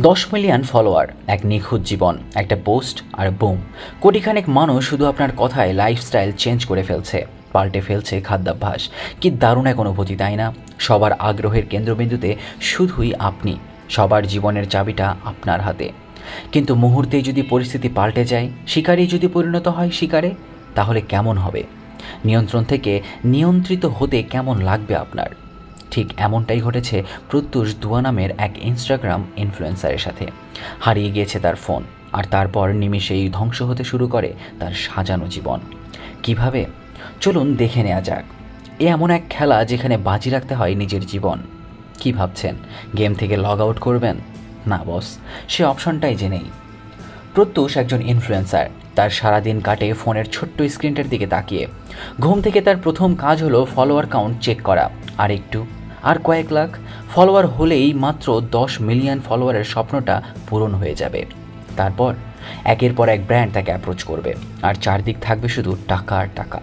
10 million follower, এক নিখুঁত জীবন, একটা পোস্ট আর বুম, কোটিখানেক মানুষ শুধু আপনার কথায় লাইফস্টাইল চেঞ্জ করে ফেলছে, পাল্টে ফেলছে খাদ্যাভ্যাস। কি দারুণ এক অনুভূতি, তাই না? সবার আগ্রহের কেন্দ্রবিন্দুতে শুধুই আপনি, সবার জীবনের চাবিটা আপনার হাতে। কিন্তু মুহূর্তেই যদি পরিস্থিতি পাল্টে যায়, শিকারী যদি পরিণত হয় শিকারে, তাহলে কেমন হবে? নিয়ন্ত্রণ থেকে নিয়ন্ত্রিত হতে কেমন লাগবে আপনার? ঠিক এমনটাই ঘটেছে প্রত্যুষ দুয়া নামের এক ইনস্টাগ্রাম ইনফ্লুয়েন্সারের সাথে। হারিয়ে গিয়েছে তার ফোন, আর তারপর নিমেষেই ধ্বংস হতে শুরু করে তার সাজানো জীবন। কিভাবে? চলুন দেখে নেওয়া যাক। এমন এক খেলা যেখানে বাজি রাখতে হয় নিজের জীবন। কি ভাবছেন, গেম থেকে লগ আউট করবেন? না বস, সে অপশনটাই যে নেই। প্রত্যুষ একজন ইনফ্লুয়েন্সার, তার সারাদিন কাটে ফোনের ছোট্ট স্ক্রিনটার দিকে তাকিয়ে। ঘুম থেকে তার প্রথম কাজ হলো ফলোয়ার কাউন্ট চেক করা, আর কয়েক লাখ ফলোয়ার হলেই মাত্র 10 মিলিয়ন ফলোয়ারের স্বপ্নটা পূরণ হয়ে যাবে। তারপর একের পর এক ব্র্যান্ড তাকে অ্যাপ্রোচ করবে, আর চারদিক থাকবে শুধু টাকা আর টাকা।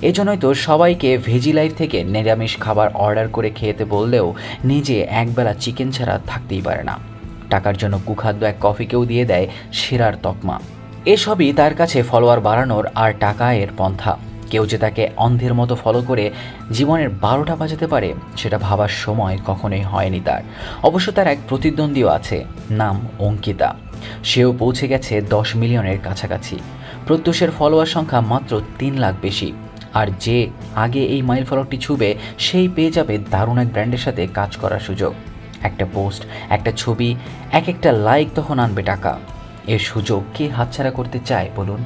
এজন্যই তো সবাইকে ভেজি লাইফ থেকে নিরামিষ খাবার অর্ডার করে খেতে বললেও নিজে একবেলা চিকেন ছাড়া থাকতেই পারে না। টাকার জন্য কুখাদ্য এক কফিকেও দিয়ে দেয় সেরার তকমা। এসবই তার কাছে ফলোয়ার বাড়ানোর আর টাকা এর পন্থা। কেউ যে তাকে অন্ধের মতো ফলো করে জীবনের 12টা বাজাতে পারে, সেটা ভাবার সময় কখনোই হয়নি তার। অবশ্য তার এক প্রতিদ্বন্দ্বীও আছে, নাম অঙ্কিতা। সেও পৌঁছে গেছে 10 মিলিয়নের কাছাকাছি। প্রত্যুষের ফলোয়ার সংখ্যা মাত্র 3 লাখ বেশি। আর যে আগে এই মাইল ফলকটি ছুবে, সেই পেয়ে যাবে দারুণ এক ব্র্যান্ডের সাথে কাজ করার সুযোগ। একটা পোস্ট, একটা ছবি, একটা লাইক তখন আনবে টাকা। এর সুযোগ কে হাতছাড়া করতে চায় বলুন?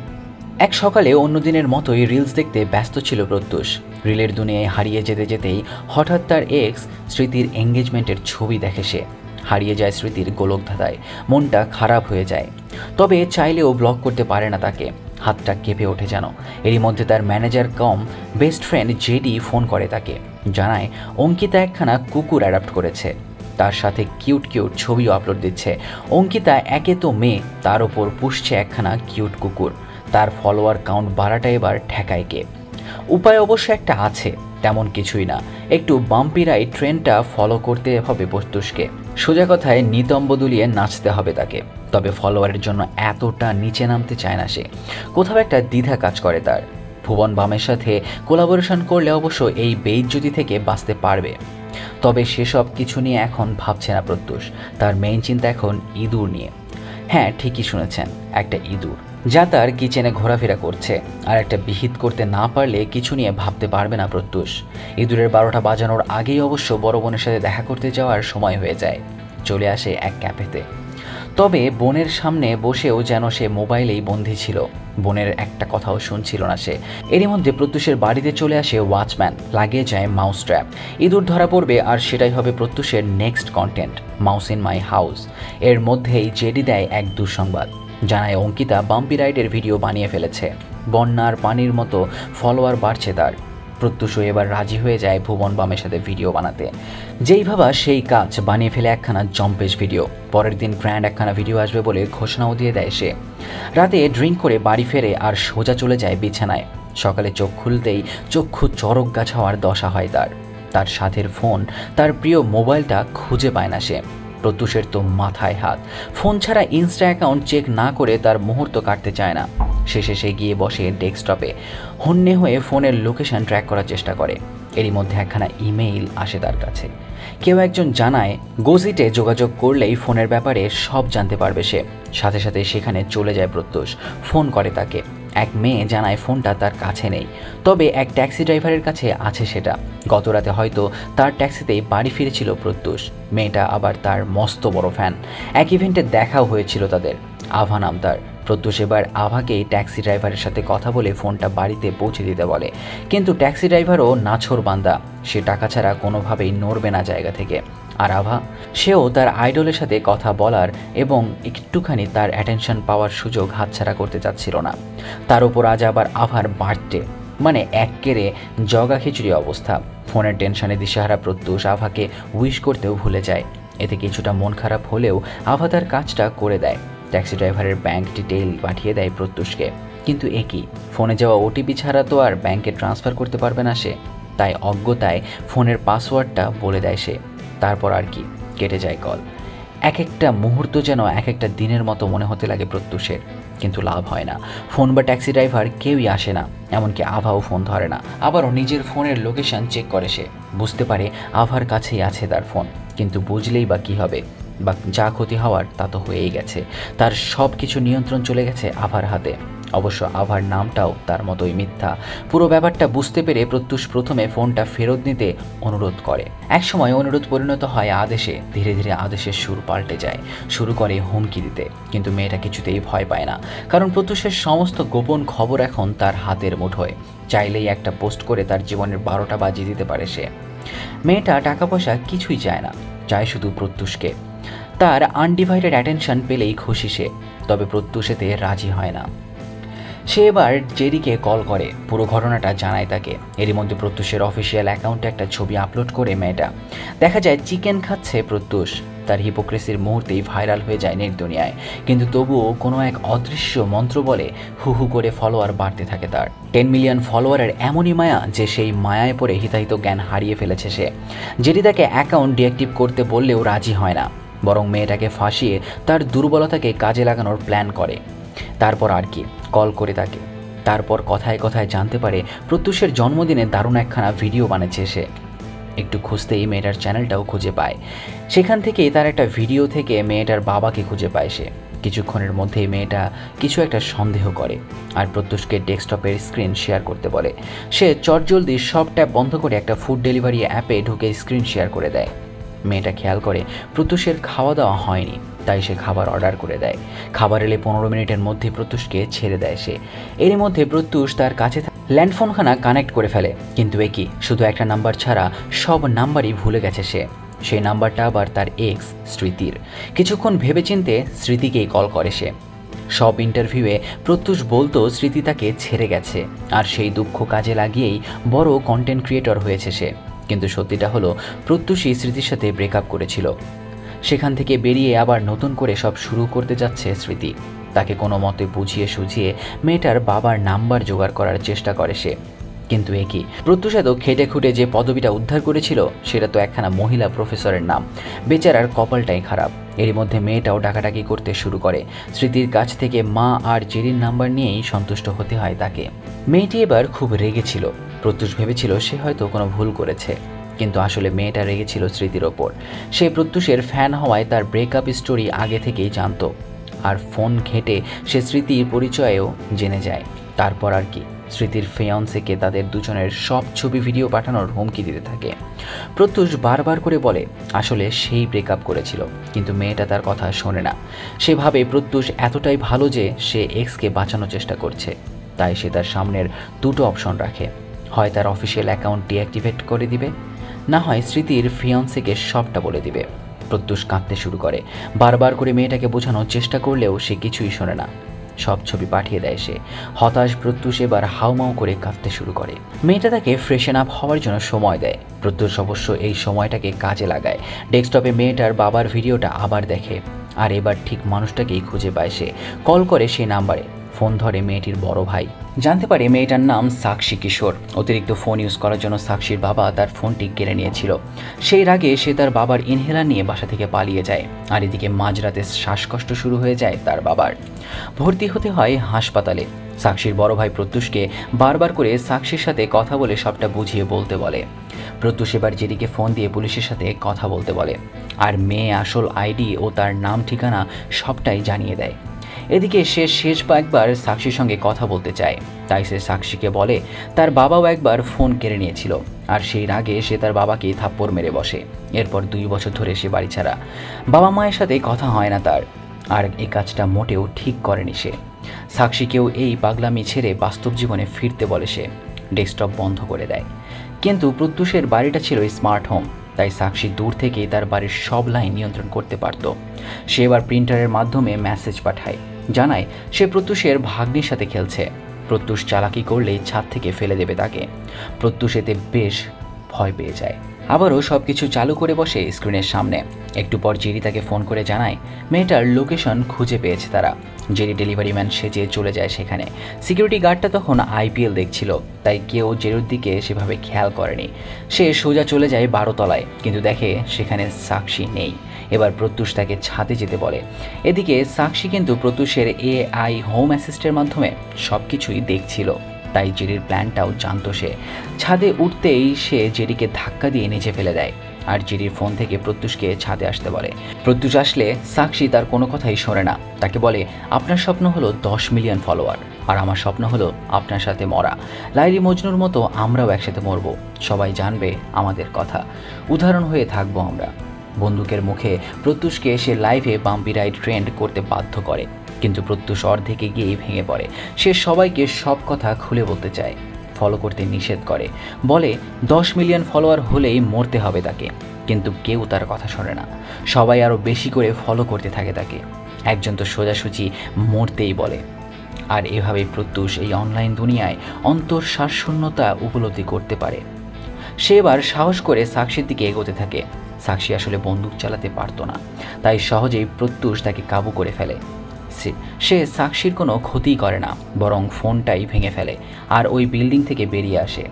এক সকালে অন্য দিনের মতোই রিলস দেখতে ব্যস্ত ছিল প্রত্যুষ। রিলের দুনিয়ায় হারিয়ে যেতে যেতেই হঠাৎ তার এক্স স্মৃতির এঙ্গেজমেন্টের ছবি দেখে সে। হারিয়ে যায় স্মৃতির গোলকধাঁধায়, মনটা খারাপ হয়ে যায়। তবে চাইলেও ব্লক করতে পারে না তাকে, হাতটা কেঁপে ওঠে যেন। এরই মধ্যে তার ম্যানেজার কম বেস্ট ফ্রেন্ড জেডি ফোন করে তাকে, জানায় অঙ্কিতা একখানা কুকুর অ্যাডাপ্ট করেছে, তার সাথে কিউট কিউট ছবিও আপলোড দিচ্ছে। অঙ্কিতা একে তো মেয়ে, তার ওপর পুষছে একখানা কিউট কুকুর। তার ফলোয়ার কাউন্ট বাড়াটা এবার ঠেকায় কে? উপায় অবশ্য একটা আছে, তেমন কিছুই না, একটু বাম্পি রাইড ট্রেন্ডটা ফলো করতে হবে প্রত্যুষকে। সোজা কথায় নিতম্ব দুলিয়ে নাচতে হবে তাকে। তবে ফলোয়ারের জন্য এতটা নিচে নামতে চায় না সে। কোথাও একটা দ্বিধা কাজ করে তার। ভুবন বামের সাথে কোলাবোরেশন করলে অবশ্য এই বেইজ্জতি থেকে বাঁচতে পারবে। তবে সেসব কিছু নিয়ে এখন ভাবছে না প্রত্যুষ। তার মেইন চিন্তা এখন ইঁদুর নিয়ে। হ্যাঁ, ঠিকই শুনেছেন, একটা ইঁদুর যা তার কিচেনে ঘোরাফেরা করছে। আর একটা বিহিত করতে না পারলে কিছু নিয়ে ভাবতে পারবে না প্রত্যুষ। ইঁদুরের 12টা বাজানোর আগেই অবশ্য বড় বোনের সাথে দেখা করতে যাওয়ার সময় হয়ে যায়। চলে আসে এক ক্যাফেতে। তবে বোনের সামনে বসেও যেন সে মোবাইলেই বন্দী ছিল। বোনের একটা কথাও শুনছিল না সে। এরই মধ্যে প্রত্যুষের বাড়িতে চলে আসে ওয়াচম্যান, লাগিয়ে যায় মাউস ট্র্যাপ। ইঁদুর ধরা পড়বে, আর সেটাই হবে প্রত্যুষের next content, mouse in my house. এর মধ্যেই জেডি দেয় এক দুঃসংবাদ, জানায় অঙ্কিতা বাম্পি রাইডের ভিডিও বানিয়ে ফেলেছে। বন্যার পানির মতো ফলোয়ার বাড়ছে তার। প্রত্যুষও এবার রাজি হয়ে যায় ভুবন বামের সাথে ভিডিও বানাতে। যেই ভাবা সেই কাজ, বানিয়ে ফেলে একখানা জম্পেশ ভিডিও। পরের দিন গ্র্যান্ড একখানা ভিডিও আসবে বলে ঘোষণাও দিয়ে দেয় সে। রাতে ড্রিঙ্ক করে বাড়ি ফেরে আর সোজা চলে যায় বিছানায়। সকালে চোখ খুলতেই চক্ষু চরক গাছ হওয়ার দশা হয় তার। তার সাথের ফোন, তার প্রিয় মোবাইলটা খুঁজে পায় না সে। প্রত্যুষের তো মাথায় হাত। ফোন ছাড়া ইনস্টা অ্যাকাউন্ট চেক না করে তার মুহূর্ত কাটতে চায় না। শেষে সে গিয়ে বসে ডেস্কটপে, হন্যে হয়ে ফোনের লোকেশন ট্র্যাক করার চেষ্টা করে। এরই মধ্যে একখানা ইমেইল আসে তার কাছে। কেউ একজন জানায় গোজিটে যোগাযোগ করলেই ফোনের ব্যাপারে সব জানতে পারবে সে। সাথে সাথে সেখানে চলে যায় প্রত্যুষ। ফোন করে তাকে এক মেয়ে, জানায় ফোনটা তার কাছে নেই, তবে এক ট্যাক্সি ড্রাইভারের কাছে আছে সেটা। গতরাতে হয়তো তার ট্যাক্সিতেই বাড়ি ফিরেছিল প্রত্যুষ। মেয়েটা আবার তার মস্ত বড় ফ্যান। এক ইভেন্টে দেখাও হয়েছিল তাদের। আভা নাম তার। প্রত্যুষ এবার আভাকেই ট্যাক্সি ড্রাইভারের সাথে কথা বলে ফোনটা বাড়িতে পৌঁছে দিতে বলে। কিন্তু ট্যাক্সি ড্রাইভারও নাছোড় বান্দা, সে টাকা ছাড়া কোনোভাবেই নড়বে না জায়গা থেকে। আর আভা, সেও তার আইডলের সাথে কথা বলার এবং একটুখানি তার অ্যাটেনশন পাওয়ার সুযোগ হাতছাড়া করতে চাচ্ছিল না। তার উপর আজ আবার আভার বার্থডে, মানে এক্কেরে জগা খিচুড়ি অবস্থা। ফোনের টেনশনে দিশেহারা প্রত্যুষ আভাকে উইশ করতেও ভুলে যায়। এতে কিছুটা মন খারাপ হলেও আভা তার কাজটা করে দেয়। ট্যাক্সি ড্রাইভারের ব্যাংক ডিটেইল পাঠিয়ে দেয় প্রত্যুষকে। কিন্তু একই, ফোনে যাওয়া ওটিপি ছাড়া তো আর ব্যাংকে ট্রান্সফার করতে পারবে না সে। তাই অজ্ঞতায় ফোনের পাসওয়ার্ডটা বলে দেয় সে। তারপর আর কি, কেটে যায় কল। এক একটা মুহূর্ত যেন এক একটা দিনের মতো মনে হতে লাগে প্রত্যুষের, কিন্তু লাভ হয় না। ফোন বা ট্যাক্সি ড্রাইভার কেউই আসে না, এমনকি আভাও ফোন ধরে না। আবারও নিজের ফোনের লোকেশন চেক করে সে, বুঝতে পারে আভার কাছেই আছে তার ফোন, কিন্তু বুঝলেই বা কী হবে, বা যা ক্ষতি হওয়ার তা তো হয়েই গেছে। তার সব কিছু নিয়ন্ত্রণ চলে গেছে আভার হাতে। অবশ্য আভার নামটাও তার মতোই মিথ্যা। পুরো ব্যাপারটা বুঝতে পেরে প্রত্যুষ প্রথমে ফোনটা ফেরত নিতে অনুরোধ করে। একসময় অনুরোধ পরিণত হয় আদেশে। ধীরে ধীরে আদেশের সুর পাল্টে যায়, শুরু করে হুমকি দিতে। কিন্তু মেয়েটা কিছুতেই ভয় পায় না, কারণ প্রত্যুষের সমস্ত গোপন খবর এখন তার হাতের মুঠোয়। চাইলেই একটা পোস্ট করে তার জীবনের 12টা বাজিয়ে দিতে পারে সে। মেয়েটা টাকা পয়সা কিছুই চায় না, চায় শুধু প্রত্যুষকে। তার আনডিভাইডেড অ্যাটেনশন পেলেই খুশি সে। তবে প্রত্যুষ এতে রাজি হয় না। সে এবার জেরিকে কল করে, পুরো ঘটনাটা জানায় তাকে। এরই মধ্যে প্রত্যুষের অফিসিয়াল অ্যাকাউন্টে একটা ছবি আপলোড করে মেয়েটা। দেখা যায় চিকেন খাচ্ছে প্রত্যুষ। তার হিপোক্রেসির মুহূর্তেই ভাইরাল হয়ে যায় নেট দুনিয়ায়। কিন্তু তবুও কোনো এক অদৃশ্য মন্ত্র বলে হু হু করে ফলোয়ার বাড়তে থাকে তার। 10 মিলিয়ন ফলোয়ারের এমনই মায়া যে সেই মায়ায় পড়ে হিতাহিত জ্ঞান হারিয়ে ফেলেছে সে। জেরি তাকে অ্যাকাউন্ট ডিঅ্যাক্টিভ করতে বললেও রাজি হয় না, বরং মেয়েটাকে ফাঁসিয়ে তার দুর্বলতাকে কাজে লাগানোর প্ল্যান করে। তারপর আর কি, কল করে তাকে। তারপর কথায় কথায় জানতে পারে প্রত্যুষের জন্মদিনে দারুণ একখানা ভিডিও বানিয়েছে সে। একটু খুঁজতেই মেয়েটার চ্যানেলটাও খুঁজে পায়। সেখান থেকেই তার একটা ভিডিও থেকে মেয়েটার বাবাকে খুঁজে পায় সে। কিছুক্ষণের মধ্যেই মেয়েটা কিছু একটা সন্দেহ করে আর প্রত্যুষকে ডেস্কটপের স্ক্রিন শেয়ার করতে বলে। সে চটজলদি সব ট্যাব বন্ধ করে একটা ফুড ডেলিভারি অ্যাপে ঢুকে স্ক্রিন শেয়ার করে দেয়। মেয়েটা খেয়াল করে প্রত্যুষের খাওয়া দাওয়া হয়নি, তাই সে খাবার অর্ডার করে দেয়। খাবার এলে 15 মিনিটের মধ্যে প্রত্যুষকে ছেড়ে দেয় সে। এর মধ্যে প্রত্যুষ তার কাছে ল্যান্ডফোনখানা কানেক্ট করে ফেলে, কিন্তু একই, শুধু একটা নাম্বার ছাড়া সব নাম্বারই ভুলে গেছে সে। সেই নাম্বারটা আবার তার এক্স স্মৃতির। কিছুক্ষণ ভেবেচিন্তে স্মৃতিকেই কল করে সে। সব ইন্টারভিউয়ে প্রত্যুষ বলতো স্মৃতি তাকে ছেড়ে গেছে, আর সেই দুঃখ কাজে লাগিয়েই বড় কন্টেন্ট ক্রিয়েটর হয়েছে সে। কিন্তু সত্যিটা হলো প্রত্যুষই স্মৃতির সাথে ব্রেকআপ করেছিল। সেখান থেকে বেরিয়ে আবার নতুন করে সব শুরু করতে যাচ্ছে স্মৃতি। তাকে কোনো মতে বুঝিয়ে সুঝিয়ে মেয়েটার বাবার নাম্বার জোগাড় করার চেষ্টা করে সে। কিন্তু একই, প্রত্যুষ এত খেটে খুঁটে যে পদবিটা উদ্ধার করেছিল সেটা তো একখানা মহিলা প্রফেসরের নাম। বেচারার কপালটাই খারাপ। এরই মধ্যে মেয়েটাও ডাকাডাকি করতে শুরু করে। স্মৃতির কাছ থেকে মা আর জেরির নাম্বার নিয়েই সন্তুষ্ট হতে হয় তাকে। মেয়েটি এবার খুব রেগেছিল। প্রত্যুষ ভেবেছিল সে হয়তো কোনো ভুল করেছে, কিন্তু আসলে মেয়েটা রেগেছিল স্মৃতির ওপর। সে প্রত্যুষের ফ্যান হওয়ায় তার ব্রেকআপ স্টোরি আগে থেকেই জানতো, আর ফোন ঘেঁটে সে স্মৃতির পরিচয়েও জেনে যায়। তারপর আর কি, স্মৃতির ফিয়ান্সেকে তাদের দুজনের সব ছবি ভিডিও পাঠানোর হুমকি দিতে থাকে। প্রত্যুষ বারবার করে বলে আসলে সেই ব্রেকআপ করেছিল, কিন্তু মেয়েটা তার কথা শোনে না। সে ভাবে প্রত্যুষ এতটাই ভালো যে সে এক্সকে বাঁচানোর চেষ্টা করছে। তাই সে তার সামনের দুটো অপশন রাখে, হয় তার অফিসিয়াল অ্যাকাউন্ট ডিঅ্যাক্টিভেট করে দিবে, না হয় স্মৃতির ফিয়ান্সেকে সবটা বলে দিবে। প্রত্যুষ কাঁদতে শুরু করে। বারবার করে মেয়েটাকে বোঝানোর চেষ্টা করলেও সে কিছুই শোনে না। সব ছবি পাঠিয়ে দেয় সে। হতাশ প্রত্যুষ এবার হাউমাউ করে কাঁদতে শুরু করে। মেয়েটা তাকে ফ্রেশন আপ হওয়ার জন্য সময় দেয়। প্রত্যুষ অবশ্য এই সময়টাকে কাজে লাগায়। ডেস্কটপে মেয়েটার বাবার ভিডিওটা আবার দেখে, আর এবার ঠিক মানুষটাকেই খুঁজে পায় সে। কল করে সেই নাম্বারে। ফোন ধরে মেয়েটির বড় ভাই। জানতে পারে মেয়েটার নাম সাক্ষী কিশোর। অতিরিক্ত ফোন ইউজ করার জন্য সাক্ষীর বাবা তার ফোনটি কেড়ে নিয়েছিল। সেই রাগে সে তার বাবার ইনহেলার নিয়ে বাসা থেকে পালিয়ে যায়। আর এদিকে মাঝরাতে শ্বাসকষ্ট শুরু হয়ে যায় তার বাবার। ভর্তি হতে হয় হাসপাতালে। সাক্ষীর বড় ভাই প্রত্যুষকে বারবার করে সাক্ষীর সাথে কথা বলে সবটা বুঝিয়ে বলতে বলে। প্রত্যুষ এবার জেরিকে ফোন দিয়ে পুলিশের সাথে কথা বলতে বলে, আর মেয়ে আসল আইডি ও তার নাম ঠিকানা সবটাই জানিয়ে দেয়। এদিকে সে শেষ একবার সাক্ষীর সঙ্গে কথা বলতে চায়, তাই সে সাক্ষীকে বলে তার বাবাও একবার ফোন কেড়ে নিয়েছিল, আর সেই রাগে সে তার বাবাকে থাপ্পড় মেরে বসে। এরপর 2 বছর ধরে সে বাড়ি ছাড়া। বাবা মায়ের সাথে কথা হয় না তার, আর এই কাজটা মোটেও ঠিক করেনি সে। সাক্ষীকেও এই পাগলামি ছেড়ে বাস্তব জীবনে ফিরতে বলে সে। ডেস্কটপ বন্ধ করে দেয়। কিন্তু প্রত্যুষের বাড়িটা ছিল স্মার্ট হোম, তাই সাক্ষী দূর থেকেই তার বাড়ির সব লাইন নিয়ন্ত্রণ করতে পারত। সে এবার প্রিন্টারের মাধ্যমে মেসেজ পাঠায়, জানায় সে প্রত্যুষের ভাগ্নির সাথে খেলছে। প্রত্যুষ চালাকি করলেই ছাদ থেকে ফেলে দেবে তাকে। প্রত্যুষ এতে বেশ ভয় পেয়ে যায়। আবারও সব কিছু চালু করে বসে স্ক্রিনের সামনে। একটু পর জেরি তাকে ফোন করে জানায় মেয়েটার লোকেশন খুঁজে পেয়েছে তারা। জেরি ডেলিভারি ম্যান সেজে চলে যায় সেখানে। সিকিউরিটি গার্ডটা তখন আইপিএল দেখছিল, তাই কেউ জেরির দিকে সেভাবে খেয়াল করেনি। সে সোজা চলে যায় 12 তলায়, কিন্তু দেখে সেখানে সাক্ষী নেই। এবার প্রত্যুষ তাকে ছাদে যেতে বলে। এদিকে সাক্ষী কিন্তু প্রত্যুষের AI হোম অ্যাসিস্টের মাধ্যমে সব কিছুই দেখছিল, তাই জেরির প্ল্যানটাও জানতো সে। ছাদে উঠতেই সে জেরিকে ধাক্কা দিয়ে নিচে ফেলে দেয় আর জেরির ফোন থেকে প্রত্যুষকে ছাদে আসতে বলে। প্রত্যুষ আসলে সাক্ষী তার কোনো কথাই শোনে না। তাকে বলে, আপনার স্বপ্ন হলো 10 মিলিয়ন ফলোয়ার, আর আমার স্বপ্ন হলো আপনার সাথে মরা। লাইলি মজনুর মতো আমরাও একসাথে মরব, সবাই জানবে আমাদের কথা, উদাহরণ হয়ে থাকবো আমরা। বন্দুকের মুখে প্রত্যুষকে সে লাইভে বাম্পি রাইড ট্রেন্ড করতে বাধ্য করে, কিন্তু প্রত্যুষ অর্ধেকে গিয়েই ভেঙে পড়ে। সে সবাইকে সব কথা খুলে বলতে চায়, ফলো করতে নিষেধ করে, বলে 10 মিলিয়ন ফলোয়ার হলেই মরতে হবে তাকে, কিন্তু কেউ তার কথা শোনে না। সবাই আরও বেশি করে ফলো করতে থাকে তাকে, একজন তো সোজাসুজি মরতেই বলে। আর এভাবেই প্রত্যুষ এই অনলাইন দুনিয়ায় অন্তঃশ্বাসশূন্যতা উপলব্ধি করতে পারে। সে এবার সাহস করে সাক্ষীর দিকে এগোতে থাকে। সাক্ষী আসলে বন্দুক চালাতে পারতো না, তাই সহজেই প্রত্যুষ তাকে কাবু করে ফেলে। সে সাক্ষীর কোনো ক্ষতিই করে না, বরং ফোনটাই ভেঙে ফেলে আর ওই বিল্ডিং থেকে বেরিয়ে আসে।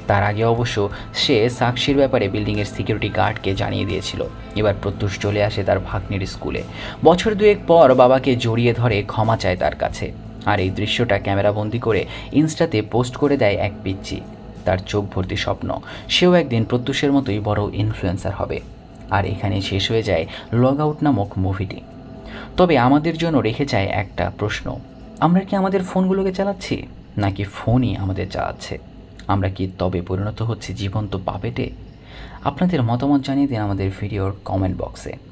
তার আগে অবশ্য সে সাক্ষীর ব্যাপারে বিল্ডিংয়ের সিকিউরিটি গার্ডকে জানিয়ে দিয়েছিল। এবার প্রত্যুষ চলে আসে তার ভাগ্নির স্কুলে। বছর দুয়েক পর বাবাকে জড়িয়ে ধরে ক্ষমা চায় তার কাছে। আর এই দৃশ্যটা ক্যামেরাবন্দি করে ইনস্টাতে পোস্ট করে দেয় এক পিচ্চি। তার চোখ ভর্তি স্বপ্ন, সেও একদিন প্রত্যুষের মতোই বড় ইনফ্লুয়েন্সার হবে। আর এখানেই শেষ হয়ে যায় লগ আউট নামক মুভিটি। তবে আমাদের জন্য রেখে যায় একটা প্রশ্ন, আমরা কি আমাদের ফোনগুলোকে চালাচ্ছি, নাকি ফোনই আমাদের চালাচ্ছে? আমরা কি তবে পরিণত হচ্ছে জীবন্ত পাপেটে? আপনাদের মতামত জানিয়ে দিন আমাদের ভিডিওর কমেন্ট বক্সে।